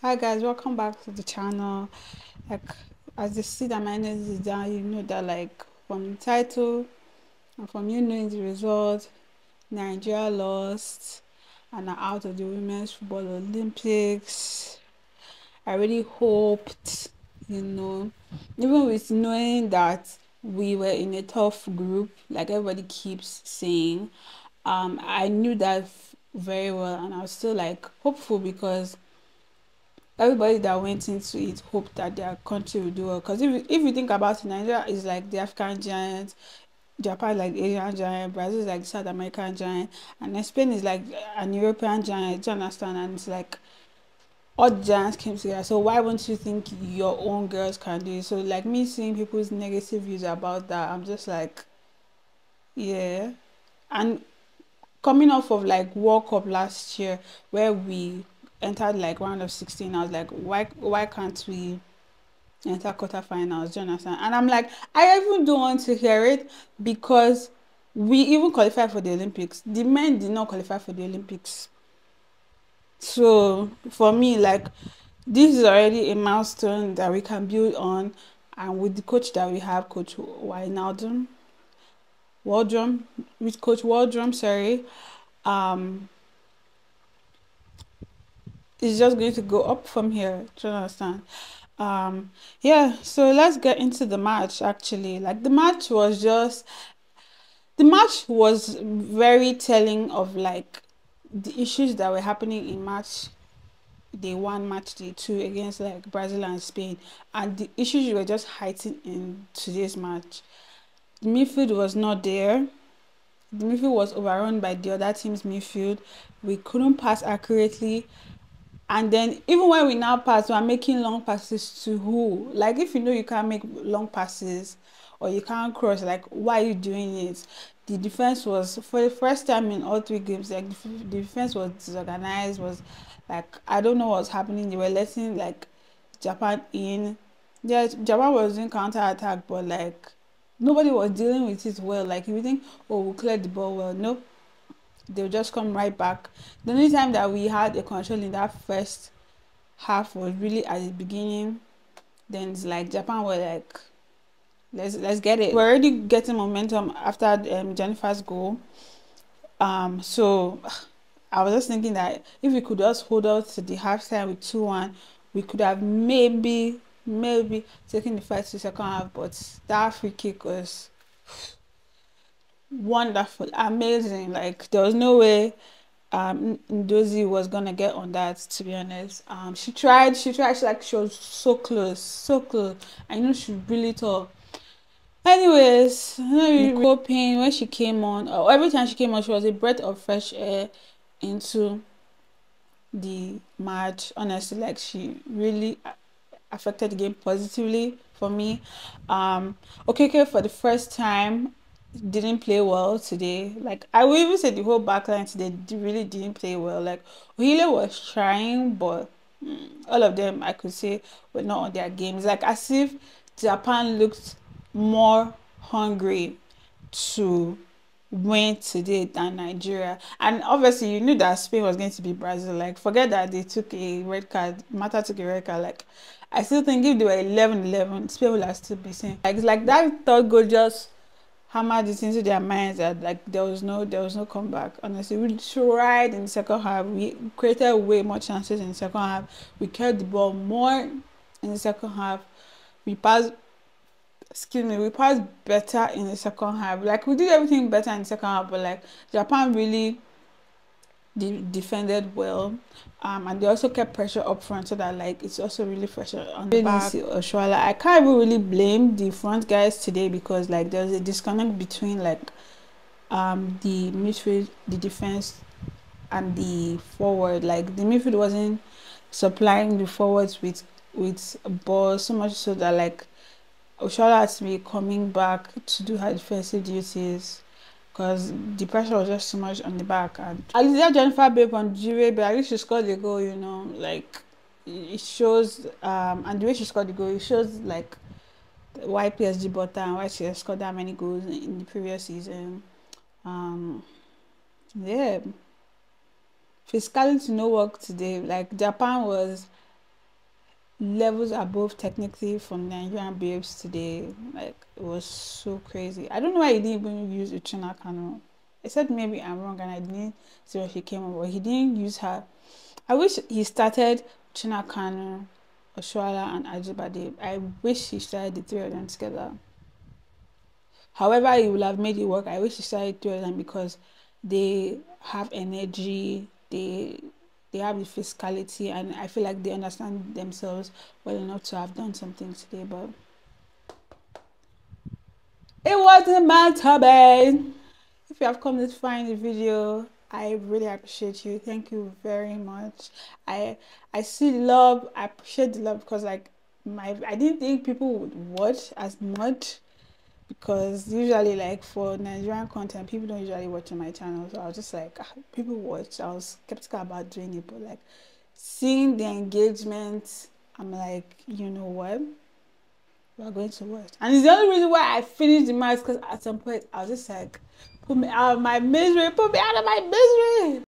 Hi guys, welcome back to the channel. Like, as you see that my energy is down, you know that like from the title and from you knowing the result, Nigeria lost and are out of the Women's Football Olympics. I really hoped, you know, even with knowing that we were in a tough group, like everybody keeps saying, I knew that very well, and I was still like hopeful because everybody that went into it hoped that their country would do well. Because if you think about it, Nigeria is like the African giant, Japan like the Asian giant, Brazil is like the South American giant, and then Spain is like an European giant. Do you understand? And it's like all the giants came together. So why won't you think your own girls can do it? So like me seeing people's negative views about that, I'm just like, yeah. And coming off of like World Cup last year where we entered like round of 16, I was like, why can't we enter quarterfinals? Do you understand? And I'm like, I even don't want to hear it because we even qualified for the Olympics. The men did not qualify for the Olympics. So for me, like, this is already a milestone that we can build on, and with the coach that we have, Coach Wijnaldum, Waldrum, with Coach Waldrum, sorry, um, it's just going to go up from here. Do you understand? Yeah, so let's get into the match. Actually, like, the match was very telling of like the issues that were happening in match day one, match day two against like Brazil and Spain, and the issues were just heightened in today's match. The midfield was not there. The midfield was overrun by the other team's midfield. We couldn't pass accurately. And then even when we now pass, we are making long passes to who? Like, if you know you can't make long passes or you can't cross, like, why are you doing it? The defense was, for the first time in all three games, like the defense was disorganized, was like, I don't know what's happening. They were letting like Japan in. Yeah, Japan was doing counter attack, but like nobody was dealing with it well. Like, if you think, oh, we'll clear the ball well, nope, they'll just come right back. The only time that we had a control in that first half was really at the beginning. Then it's like Japan were like, let's get it. We're already getting momentum after Jennifer's goal. So I was just thinking that if we could just hold out to the halftime with 2-1, we could have maybe taken the fight to the second half. But that free kick was wonderful, amazing. Like, there was no way Ndozi was gonna get on that, to be honest. She was so close, so close. I know she really tall. Anyways, Nicole Payne, when she came on, or every time she came on, she was a breath of fresh air into the match. Honestly, like, she really affected the game positively for me. Okay, for the first time didn't play well today. Like, I would even say the whole backline today really didn't play well. Like, Ohile was trying, but all of them I could say were not on their games. Like, as if Japan looked more hungry to win today than Nigeria. And obviously you knew that Spain was going to be Brazil. Like, forget that they took a red card, Mata took a red card. Like, I still think if they were 11-11, Spain would have still be saying like, it's like that third goal just hammered it into their minds that like there was no comeback. Honestly, we tried in the second half. We created way more chances in the second half. We carried the ball more in the second half. We passed we passed better in the second half. Like, we did everything better in the second half, but like Japan really defended well, and they also kept pressure up front so that like it's also really pressure on the back. Oshuala, I can't even really blame the front guys today because like there's a disconnect between like the midfield, the defense, and the forward. Like, the midfield wasn't supplying the forwards with balls so much so that like Oshola had to be coming back to do her defensive duties because the pressure was just too much on the back. And Alicia Jennifer Babe on Jure, but at least she scored the goal, you know, like it shows, and the way she scored the goal, it shows like why PSG bought her and why she has scored that many goals in the previous season. Yeah, physically to no work today. Like, Japan was levels above technically from Nigerian babes today. Like it was so crazy. I don't know why he didn't even use Uchenna Kanu. I said maybe I'm wrong and I didn't see what she came up with. He didn't use her. I wish he started Uchenna Kanu, Oshoala and Ajibade. I wish he started the three of them together. However, he would have made it work. I wish he started three of them because they have energy, they have the physicality, and I feel like they understand themselves well enough to have done something today. But it wasn't meant to be. If you have come this far in the video, I really appreciate you. Thank you very much. I see the love. I appreciate the love because like I didn't think people would watch as much, because usually like for Nigerian content people don't usually watch on my channel, so I was just like, people watch. I was skeptical about doing it, but like seeing the engagement, I'm like, you know what, we're going to watch. And it's the only reason why I finished the match, because at some point I was just like, put me out of my misery, put me out of my misery.